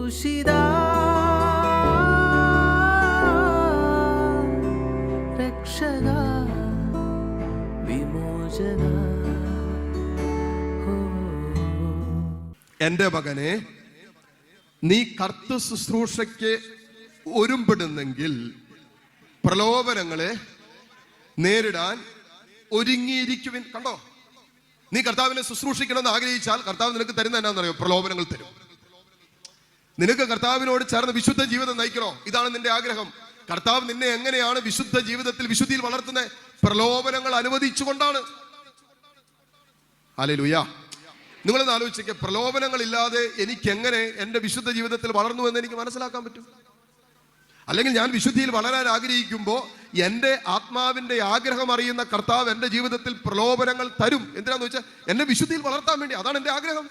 ക്രൂശിത രക്ഷക വിമോചന. എൻ്റെ മകനെ, നീ കർത്തൃ ശുശ്രൂഷയ്ക്ക് ഒരുമ്പെടുന്നെങ്കിൽ പ്രലോഭനങ്ങളെ നേരിടാൻ ഒരുങ്ങിയിരിക്കുവിൻ. കണ്ടോ, നീ കർത്താവിനെ ശുശ്രൂഷിക്കണമെന്ന് ആഗ്രഹിച്ചാൽ കർത്താവ് നിനക്ക് തരുന്ന എന്നാണെന്നറിയോ? പ്രലോഭനങ്ങൾ തരും. നിനക്ക് കർത്താവിനോട് ചേർന്ന് വിശുദ്ധ ജീവിതം നയിക്കണോ? ഇതാണ് നിന്റെ ആഗ്രഹം. കർത്താവ് നിന്നെ എങ്ങനെയാണ് വിശുദ്ധ ജീവിതത്തിൽ വിശുദ്ധിയിൽ വളർത്തുന്നത്? പ്രലോഭനങ്ങൾ അനുവദിച്ചുകൊണ്ടാണ്. ഹല്ലേലൂയ. നിങ്ങളൊന്ന് ആലോചിച്ചേക്ക്, പ്രലോഭനങ്ങൾ ഇല്ലാതെ എനിക്ക് എങ്ങനെ എൻ്റെ വിശുദ്ധ ജീവിതത്തിൽ വളർന്നു എന്ന് എനിക്ക് മനസ്സിലാക്കാൻ പറ്റും? അല്ലെങ്കിൽ ഞാൻ വിശുദ്ധിയിൽ വളരാൻ ആഗ്രഹിക്കുമ്പോൾ എൻ്റെ ആത്മാവിൻ്റെ ആഗ്രഹം അറിയുന്ന കർത്താവ് എൻ്റെ ജീവിതത്തിൽ പ്രലോഭനങ്ങൾ തരും. എന്തിനാന്ന് വെച്ചാൽ എന്നെ വിശുദ്ധിയിൽ വളർത്താൻ വേണ്ടി. അതാണ് എൻ്റെ ആഗ്രഹം.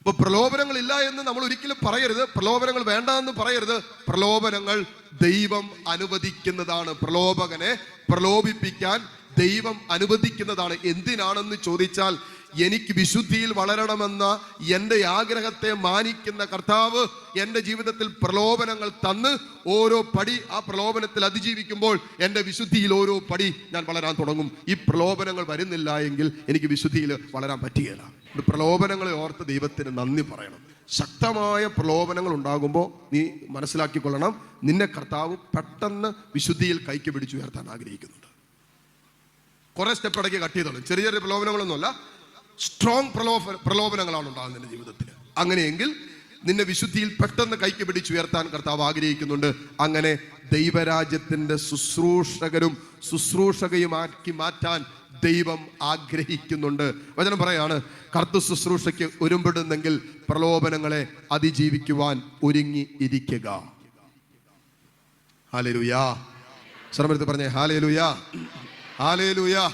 ഇപ്പൊ പ്രലോഭനങ്ങൾ ഇല്ല എന്ന് നമ്മൾ ഒരിക്കലും പറയരുത്. പ്രലോഭനങ്ങൾ വേണ്ട എന്ന് പറയരുത്. പ്രലോഭനങ്ങൾ ദൈവം അനുവദിക്കുന്നതാണ്. പ്രലോഭകനെ പ്രലോഭിപ്പിക്കാൻ ദൈവം അനുവദിക്കുന്നതാണ്. എന്തിനാണെന്ന് ചോദിച്ചാൽ, എനിക്ക് വിശുദ്ധിയിൽ വളരണമെന്ന എൻ്റെ ആഗ്രഹത്തെ മാനിക്കുന്ന കർത്താവ് എൻ്റെ ജീവിതത്തിൽ പ്രലോഭനങ്ങൾ തന്ന് ഓരോ പടി ആ പ്രലോഭനത്തിൽ അതിജീവിക്കുമ്പോൾ എൻ്റെ വിശുദ്ധിയിൽ ഓരോ പടി ഞാൻ വളരാൻ തുടങ്ങും. ഈ പ്രലോഭനങ്ങൾ വരുന്നില്ല എങ്കിൽ എനിക്ക് വിശുദ്ധിയിൽ വളരാൻ പറ്റുകയില്ല. പ്രലോഭനങ്ങളെ ഓർത്ത് ദൈവത്തിന് നന്ദി പറയണം. ശക്തമായ പ്രലോഭനങ്ങൾ ഉണ്ടാകുമ്പോൾ നീ മനസ്സിലാക്കിക്കൊള്ളണം, നിന്നെ കർത്താവ് പെട്ടെന്ന് വിശുദ്ധിയിൽ കൈക്ക് പിടിച്ചുയർത്താൻ ആഗ്രഹിക്കുന്നുണ്ട്. കുറെ സ്റ്റെപ്പ് ഇടയ്ക്ക് കട്ട് ചെയ്തോളും. ചെറിയ ചെറിയ പ്രലോഭനങ്ങളൊന്നുമല്ല, സ്ട്രോങ് പ്രലോഭനങ്ങളാണ് ഉണ്ടാകുന്നത് നിന്റെ ജീവിതത്തിൽ. അങ്ങനെയെങ്കിൽ നിന്നെ വിശുദ്ധിയിൽ പെട്ടെന്ന് കൈക്ക് പിടിച്ചുയർത്താൻ കർത്താവ് ആഗ്രഹിക്കുന്നുണ്ട്. അങ്ങനെ ദൈവരാജ്യത്തിന്റെ ശുശ്രൂഷകരും ശുശ്രൂഷകയുമാക്കി മാറ്റാൻ ദൈവം ആഗ്രഹിക്കുന്നുണ്ട്. വചനം പറയാണ്, കർത്തൃ ശുശ്രൂഷയ്ക്ക് ഒരുമ്പെടുന്നെങ്കിൽ പ്രലോഭനങ്ങളെ അതിജീവിക്കുവാൻ ഒരുങ്ങി ഇരിക്കുക. ഹല്ലേലൂയാ. ശ്രമമെടുത്ത് പറഞ്ഞേ ഹല്ലേലൂയാ, ഹല്ലേലൂയാ.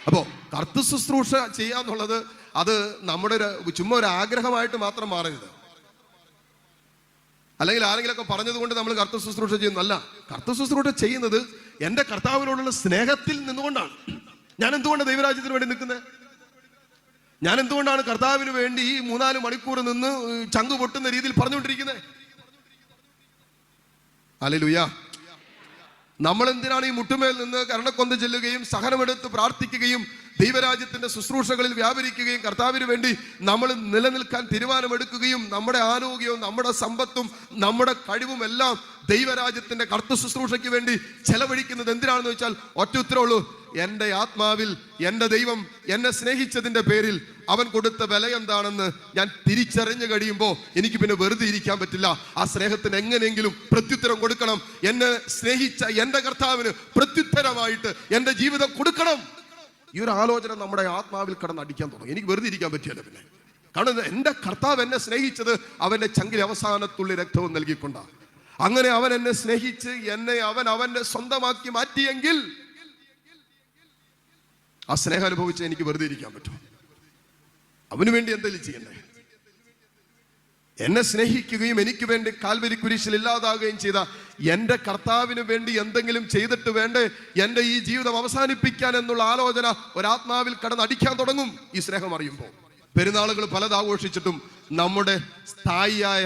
അപ്പോ കർത്തൃ ശുശ്രൂഷ ചെയ്യാന്നുള്ളത് അത് നമ്മുടെ ചുമ്മാ ഒരു ആഗ്രഹമായിട്ട് മാത്രം മാറരുത്. അല്ലെങ്കിൽ ആരെങ്കിലൊക്കെ പറഞ്ഞതുകൊണ്ട് നമ്മൾ കർത്തൃ ശുശ്രൂഷ ചെയ്യുന്നല്ല. കർത്തൃ ശുശ്രൂഷ ചെയ്യുന്നത് എൻ്റെ കർത്താവിനോടുള്ള സ്നേഹത്തിൽ നിന്നുകൊണ്ടാണ്. ഞാൻ എന്തുകൊണ്ടാണ് ദൈവരാജ്യത്തിന് വേണ്ടി നിൽക്കുന്നത്? ഞാൻ എന്തുകൊണ്ടാണ് കർത്താവിന് വേണ്ടി ഈ 3-4 മണിക്കൂർ നിന്ന് ചങ്കു പൊട്ടുന്ന രീതിയിൽ പറഞ്ഞുകൊണ്ടിരിക്കുന്നത്? ഹല്ലേലൂയാ. നമ്മൾ എന്തിനാണ് ഈ മുട്ടുമേൽ നിന്ന് കരുണക്കൊന്ത ചെല്ലുകയും സഹനമെടുത്ത് പ്രാർത്ഥിക്കുകയും ദൈവരാജ്യത്തിന്റെ ശുശ്രൂഷകളിൽ വ്യാപരിക്കുകയും കർത്താവിന് വേണ്ടി നമ്മൾ നിലനിൽക്കാൻ തീരുമാനമെടുക്കുകയും നമ്മുടെ ആരോഗ്യവും നമ്മുടെ സമ്പത്തും നമ്മുടെ കഴിവും എല്ലാം ദൈവരാജ്യത്തിന്റെ കർത്തൃ ശുശ്രൂഷയ്ക്ക് വേണ്ടി ചെലവഴിക്കുന്നത് എന്തിനാണെന്ന് വെച്ചാൽ ഒറ്റ ഉത്തരവുള്ളൂ, എൻ്റെ ആത്മാവിൽ എൻ്റെ ദൈവം എന്നെ സ്നേഹിച്ചതിന്റെ പേരിൽ അവൻ കൊടുത്ത വില എന്താണെന്ന് ഞാൻ തിരിച്ചറിഞ്ഞു കഴിയുമ്പോൾ എനിക്ക് പിന്നെ വെറുതെ ഇരിക്കാൻ പറ്റില്ല. ആ സ്നേഹത്തിന് എങ്ങനെയെങ്കിലും പ്രത്യുത്തരം കൊടുക്കണം. എന്നെ സ്നേഹിച്ച എൻ്റെ കർത്താവിന് പ്രത്യുത്തരമായിട്ട് എൻ്റെ ജീവിതം കൊടുക്കണം. ഈ ഒരു ആലോചന നമ്മുടെ ആത്മാവിൽ കിടന്നടിക്കാൻ തുടങ്ങും. എനിക്ക് വെറുതെ ഇരിക്കാൻ പറ്റില്ല പിന്നെ. കാരണം എൻ്റെ കർത്താവ് എന്നെ സ്നേഹിച്ചത് അവൻ്റെ ചങ്കിൽ അവസാനത്തുള്ളി രക്തവും നൽകിക്കൊണ്ടാണ്. അങ്ങനെ അവൻ എന്നെ സ്നേഹിച്ച് എന്നെ അവന്റെ സ്വന്തമാക്കി മാറ്റിയെങ്കിൽ ആ സ്നേഹം അനുഭവിച്ച് എനിക്ക് വെറുതെ ഇരിക്കാൻ പറ്റും? അവന് വേണ്ടി എന്തെങ്കിലും ചെയ്യണ്ടേ? എന്നെ സ്നേഹിക്കുകയും എനിക്ക് വേണ്ടി കാൽവരി കുരിശിൽ ഇല്ലാതാകുകയും ചെയ്ത എൻ്റെ കർത്താവിന് വേണ്ടി എന്തെങ്കിലും ചെയ്തിട്ട് വേണ്ടേ എൻ്റെ ഈ ജീവിതം അവസാനിപ്പിക്കാൻ എന്നുള്ള ആലോചന ഒരാത്മാവിൽ കടന്നടിക്കാൻ തുടങ്ങും ഈ സ്നേഹം അറിയുമ്പോൾ. പെരുന്നാളുകൾ പലത് ആഘോഷിച്ചിട്ടും നമ്മുടെ സ്ഥായിയായ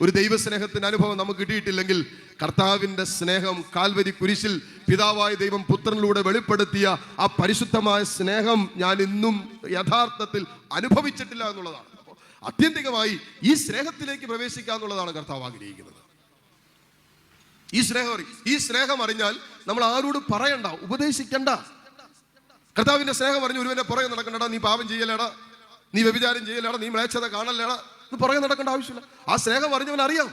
ഒരു ദൈവസ്നേഹത്തിന്റെ അനുഭവം നമുക്ക് കിട്ടിയിട്ടില്ലെങ്കിൽ കർത്താവിന്റെ സ്നേഹം കാൽവരി കുരിശിൽ പിതാവായ ദൈവം പുത്രനിലൂടെ വെളിപ്പെടുത്തിയ ആ പരിശുദ്ധമായ സ്നേഹം ഞാൻ ഇന്നും യഥാർത്ഥത്തിൽ അനുഭവിച്ചിട്ടില്ല എന്നുള്ളതാണ്. ആത്യന്തികമായി ഈ സ്നേഹത്തിലേക്ക് പ്രവേശിക്കുക എന്നുള്ളതാണ് കർത്താവ് ആഗ്രഹിക്കുന്നത്. ഈ സ്നേഹം അറിഞ്ഞാൽ നമ്മൾ ആരോട് പറയണ്ട, ഉപദേശിക്കണ്ട. കർത്താവിന്റെ സ്നേഹം അറിഞ്ഞ് ഒരുവനെ പുറകെ നടക്കണ്ടടാ, നീ പാപം ചെയ്യലേടാ, നീ വ്യഭിചാരം ചെയ്യലേടാ, നീ മ്ലേച്ഛത കാണലേടാ എന്ന് പുറകെ നടക്കേണ്ട ആവശ്യമില്ല. ആ സ്നേഹം അറിഞ്ഞവൻ അറിയാം.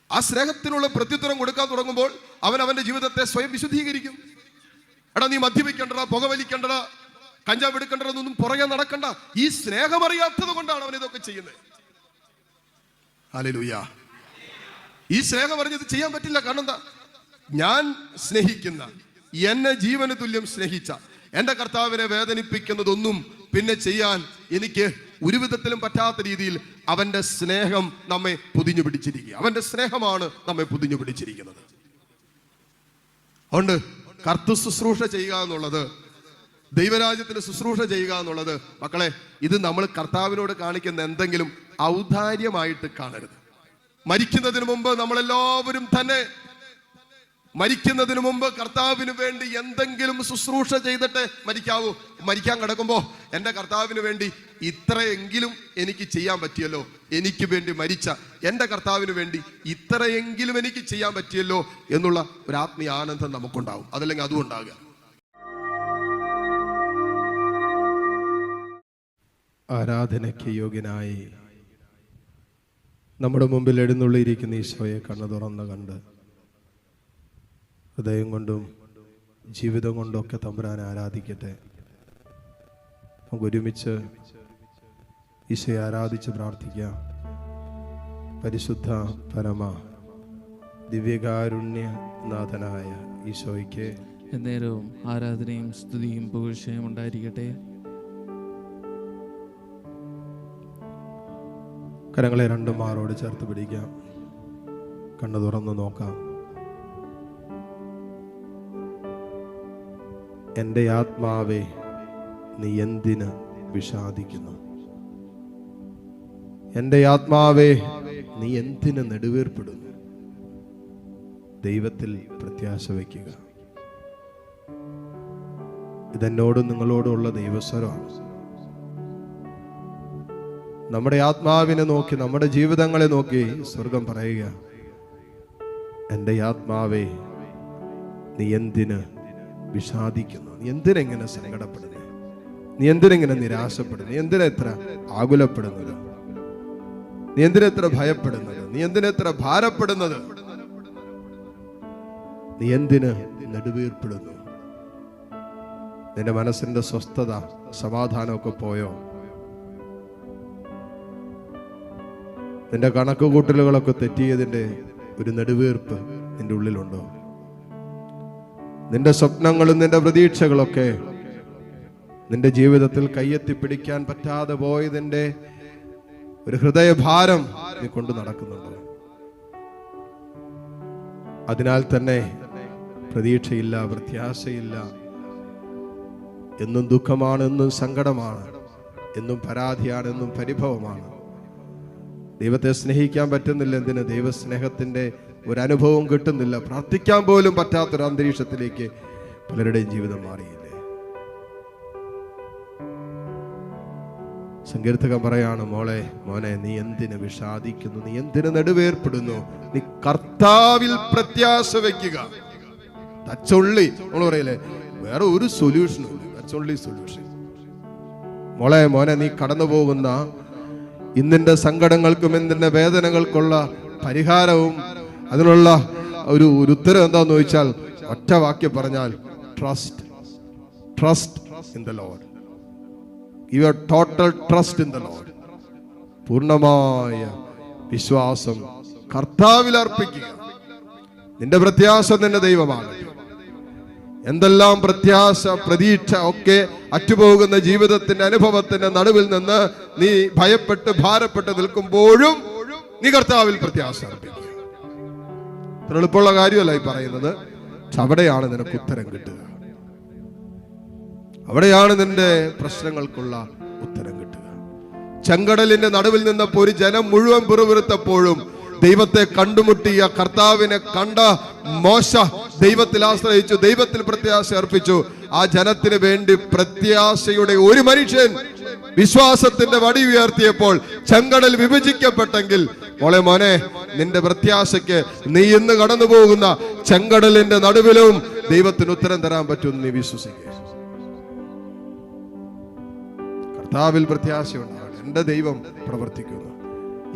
ആ സ്നേഹത്തിനുള്ള പ്രത്യുത്തരം കൊടുക്കാൻ തുടങ്ങുമ്പോൾ അവൻ അവന്റെ ജീവിതത്തെ സ്വയം വിശുദ്ധീകരിക്കും. എടാ നീ മദ്യപിക്കണ്ടടാ, പുകവലിക്കണ്ടടാ, കഞ്ചാവ് എടുക്കണ്ടെന്നൊന്നും പുറകെ നടക്കണ്ട. ഈ സ്നേഹം അറിയാത്തത് കൊണ്ടാണ് അവൻ ഇതൊക്കെ ചെയ്യുന്നത്. ഹല്ലേലൂയ. ഈ സ്നേഹം അറിഞ്ഞത് ചെയ്യാൻ പറ്റില്ല. കാരണം എന്താ? ഞാൻ സ്നേഹിക്കുന്ന, എന്നെ ജീവന് തുല്യം സ്നേഹിച്ച എൻ്റെ കർത്താവിനെ വേദനിപ്പിക്കുന്നതൊന്നും പിന്നെ ചെയ്യാൻ എനിക്ക് ഒരു വിധത്തിലും പറ്റാത്ത രീതിയിൽ അവന്റെ സ്നേഹം നമ്മെ പൊതിഞ്ഞു പിടിച്ചിരിക്കുക. അവന്റെ സ്നേഹമാണ് നമ്മെ പൊതിഞ്ഞു പിടിച്ചിരിക്കുന്നത്. അതുകൊണ്ട് കർത്തൃ ശുശ്രൂഷ ചെയ്യുക എന്നുള്ളത് ദൈവരാജ്യത്തിന് ശുശ്രൂഷ ചെയ്യുക എന്നുള്ളത് മക്കളെ, ഇത് നമ്മൾ കർത്താവിനോട് കാണിക്കുന്ന എന്തെങ്കിലും ഔദാര്യമായിട്ട് കാണരുത്. മരിക്കുന്നതിന് മുമ്പ് നമ്മളെല്ലാവരും തന്നെ മരിക്കുന്നതിന് മുമ്പ് കർത്താവിന് വേണ്ടി എന്തെങ്കിലും ശുശ്രൂഷ ചെയ്തിട്ട് മരിക്കാവൂ. മരിക്കാൻ കിടക്കുമ്പോൾ എൻ്റെ കർത്താവിന് വേണ്ടി ഇത്രയെങ്കിലും എനിക്ക് ചെയ്യാൻ പറ്റിയല്ലോ, എനിക്ക് വേണ്ടി മരിച്ച എൻ്റെ കർത്താവിന് വേണ്ടി ഇത്രയെങ്കിലും എനിക്ക് ചെയ്യാൻ പറ്റിയല്ലോ എന്നുള്ള ഒരു ആത്മീയ ആനന്ദം നമുക്കുണ്ടാവും. അതല്ലെങ്കിൽ അതും ഉണ്ടാകുക. ആരാധനയ്ക്ക് യോഗ്യനായി നമ്മുടെ മുമ്പിൽ എഴുന്നള്ളിയിരിക്കുന്ന ഈശോയെ കണ്ണു തുറന്ന് കണ്ട് ഹൃദയം കൊണ്ടും ജീവിതം കൊണ്ടൊക്കെ തമ്പുരാനെ ആരാധിക്കട്ടെ. നമുക്ക് ഒരുമിച്ച് ഈശോയെ ആരാധിച്ച് പ്രാർത്ഥിക്കാം. പരിശുദ്ധ പരമ ദിവ്യകാരുണ്യനാഥനായ ഈശോയ്ക്ക് എന്നേരവും ആരാധനയും സ്തുതിയും പുകഴ്ചയും ഉണ്ടായിരിക്കട്ടെ. കരങ്ങളെ രണ്ടും മാറോട് ചേർത്ത് പിടിക്കാം. കണ്ണു തുറന്ന് നോക്കാം. എൻ്റെ ആത്മാവേ, നീ എന്തിന് വിഷാദിക്കുന്നു? എൻ്റെ ആത്മാവേ, നീ എന്തിന് നെടുവേർപ്പെടുന്നു? ദൈവത്തിൽ പ്രത്യാശ വയ്ക്കുക. ഇതെന്നോടും നിങ്ങളോടുമുള്ള ദൈവസ്വരമാണ്. നമ്മുടെ ആത്മാവിനെ നോക്കി, നമ്മുടെ ജീവിതങ്ങളെ നോക്കി സ്വർഗം പറയുക, എൻ്റെ ആത്മാവേ, നീ എന്തിന് വിഷാദിക്കുന്നു? നീ എന്തിനെങ്ങനെ സങ്കടപ്പെടുന്നു? നീ എന്തിനെങ്ങനെ നിരാശപ്പെടുന്നു? നീ എന്തിനെത്ര ആകുലപ്പെടുന്നത്? നീ എന്തിനെത്ര ഭയപ്പെടുന്നത്? നീ എന്തിനെത്ര ഭാരപ്പെടുന്നത്? നീ എന്തിന് നെടുവീർപ്പെടുന്നു? നിന്റെ മനസ്സിന്റെ സ്വസ്ഥത, സമാധാനമൊക്കെ പോയോ? നിന്റെ കണക്കുകൂട്ടലുകളൊക്കെ തെറ്റിയതിൻ്റെ ഒരു നെടുവീർപ്പ് നിന്റെ ഉള്ളിലുണ്ടോ? നിന്റെ സ്വപ്നങ്ങളും നിന്റെ പ്രതീക്ഷകളൊക്കെ നിന്റെ ജീവിതത്തിൽ കയ്യെത്തിപ്പിടിക്കാൻ പറ്റാതെ പോയതിൻ്റെ ഒരു ഹൃദയഭാരം നീ കൊണ്ട് നടക്കുന്നുണ്ടോ? അതിനാൽ തന്നെ പ്രതീക്ഷയില്ല, പ്രത്യാശയില്ല, എന്നും ദുഃഖമാണ്, എന്നും സങ്കടമാണ്, എന്നും പരാതിയാണ്, എന്നും പരിഭവമാണ്. ദൈവത്തെ സ്നേഹിക്കാൻ പറ്റുന്നില്ല. എന്തിന്? ദൈവസ്നേഹത്തിന്റെ ഒരു അനുഭവം കിട്ടുന്നില്ല. പ്രാർത്ഥിക്കാൻ പോലും പറ്റാത്തൊരു അന്തരീക്ഷത്തിലേക്ക് പലരുടെയും ജീവിതം മാറിയില്ലേ? സങ്കീർത്തകൻ പറയാണ്, മോനെ, നീ എന്തിന് വിഷാദിക്കുന്നു? നീ എന്തിന് നെടുവേർപ്പെടുന്നു? നീ കർത്താവിൽ പ്രത്യാശ വയ്ക്കുക. തച്ചൊള്ളി നമ്മൾ പറയില്ലേ, വേറെ ഒരു സൊല്യൂഷനും ഇല്ല. തച്ചൊള്ളി സൊല്യൂഷൻ. മോനെ, നീ കടന്നു പോകുന്ന ഇന്നിന്റെ സങ്കടങ്ങൾക്കും ഇന്നിന്റെ വേദനകൾക്കുള്ള പരിഹാരവും അതിനുള്ള ഒരു ഉത്തരം എന്താന്ന് ചോദിച്ചാൽ, ഒറ്റ വാക്യം പറഞ്ഞാൽ, trust in the Lord. Your total trust in the Lord. പൂർണ്ണമായ വിശ്വാസം കർത്താവിൽ അർപ്പിക്കുക. നിന്റെ പ്രത്യാശ നിന്റെ ദൈവമാണ്. എന്തെല്ലാം പ്രത്യാശ, പ്രതീക്ഷ ഒക്കെ അറ്റുപോകുന്ന ജീവിതത്തിന്റെ അനുഭവത്തിന്റെ നടുവിൽ നിന്ന് നീ ഭയപ്പെട്ട് ഭാരപ്പെട്ട് നിൽക്കുമ്പോഴും നീ കർത്താവിൽ പ്രത്യാശ അർപ്പിക്കുക. ഇത്ര എളുപ്പമുള്ള കാര്യമല്ല ഈ പറയുന്നത്. അവിടെയാണ് നിനക്ക് ഉത്തരം കിട്ടുക. അവിടെയാണ് നിന്റെ പ്രശ്നങ്ങൾക്കുള്ള ഉത്തരം കിട്ടുക. ചെങ്കടലിന്റെ നടുവിൽ നിന്നപ്പോൾ ഒരു ജനം മുഴുവൻ പിറുപിറുത്തപ്പോഴും ദൈവത്തെ കണ്ടുമുട്ടിയ കർത്താവിനെ കണ്ട മോശ ദൈവത്തിൽ ആശ്രയിച്ചു, ദൈവത്തിൽ പ്രത്യാശ അർപ്പിച്ചു. ആ ജനത്തിന് വേണ്ടി പ്രത്യാശയുടെ ഒരു മനുഷ്യൻ വിശ്വാസത്തിന്റെ വടി ഉയർത്തിയപ്പോൾ ചെങ്കടൽ വിഭജിക്കപ്പെട്ടെങ്കിൽ, മോനെ, നിന്റെ പ്രത്യാശയ്ക്ക് നീ ഇന്ന് കടന്നു പോകുന്ന ചെങ്കടലിന്റെ നടുവിലും ദൈവത്തിന് ഉത്തരം തരാൻ പറ്റുമെന്ന് നീ വിശ്വസിക്കുക. കർത്താവിൽ പ്രത്യാശയുണ്ടാവണം. എന്റെ ദൈവം പ്രവർത്തിക്കുന്നു,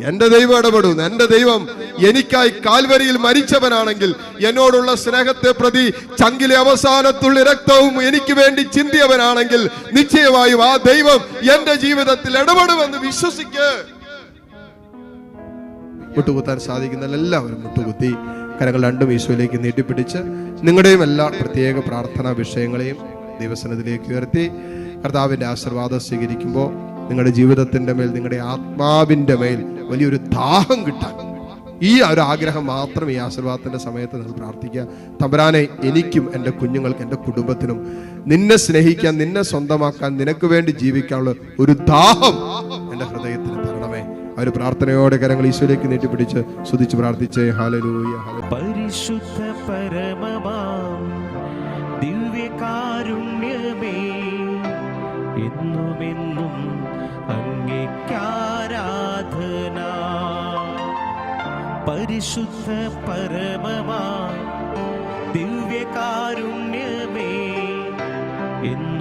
എന്റെ ദൈവം ഇടപെടുന്നു, എന്റെ ദൈവം എനിക്കായി കാൽവരിയിൽ മരിച്ചവനാണെങ്കിൽ, എന്നോടുള്ള സ്നേഹത്തെ പ്രതി ചങ്കിലെ അവസാനത്തുള്ള രക്തവും എനിക്ക് വേണ്ടി ചിന്തിയവനാണെങ്കിൽ, നിശ്ചയമായും ആ ദൈവം എന്റെ ജീവിതത്തിൽ ഇടപെടുമെന്ന് വിശ്വസിക്ക്. മുട്ടുകുത്താൻ സാധിക്കുന്ന എല്ലാവരും മുട്ടുകുത്തി കരങ്ങൾ രണ്ടും ഈശോയിലേക്ക് നീട്ടിപ്പിടിച്ച് നിങ്ങളുടെയും എല്ലാ പ്രത്യേക പ്രാർത്ഥനാ വിഷയങ്ങളെയും ദൈവസന്നിധിയിലേക്ക് ഉയർത്തി കർത്താവിന്റെ ആശീർവാദം സ്വീകരിക്കുമ്പോൾ നിങ്ങളുടെ ജീവിതത്തിന്റെ മേൽ, നിങ്ങളുടെ ആത്മാവിന്റെ മേൽ വലിയൊരു ദാഹം കിട്ടാൻ, ഈ ഒരു ആഗ്രഹം മാത്രം ഈ ആശീർവാദത്തിന്റെ സമയത്ത് നിങ്ങൾ പ്രാർത്ഥിക്കുക. തമ്പുരാനെ, എനിക്കും എൻ്റെ കുഞ്ഞുങ്ങൾക്ക്, എൻ്റെ കുടുംബത്തിനും നിന്നെ സ്നേഹിക്കാൻ, നിന്നെ സ്വന്തമാക്കാൻ, നിനക്ക് വേണ്ടി ജീവിക്കാനുള്ള ഒരു ദാഹം എൻ്റെ ഹൃദയത്തിന് തരണമേ. ആ ഒരു പ്രാർത്ഥനയോടെ കരങ്ങൾ ഈശോയിലേക്ക് നീട്ടിപ്പിടിച്ച് സ്തുതിച്ച് പ്രാർത്ഥിച്ചേ. ഹല്ലേലൂയ. പരിശുദ്ധ പരമമാം ദിവ്യകാരുണ്യമേ, എന്നുമെന്നും അങ്ങേക്കാരാധന. പരിശുദ്ധ പരമമാം ദിവ്യകാരുണ്യമേ, എന്നും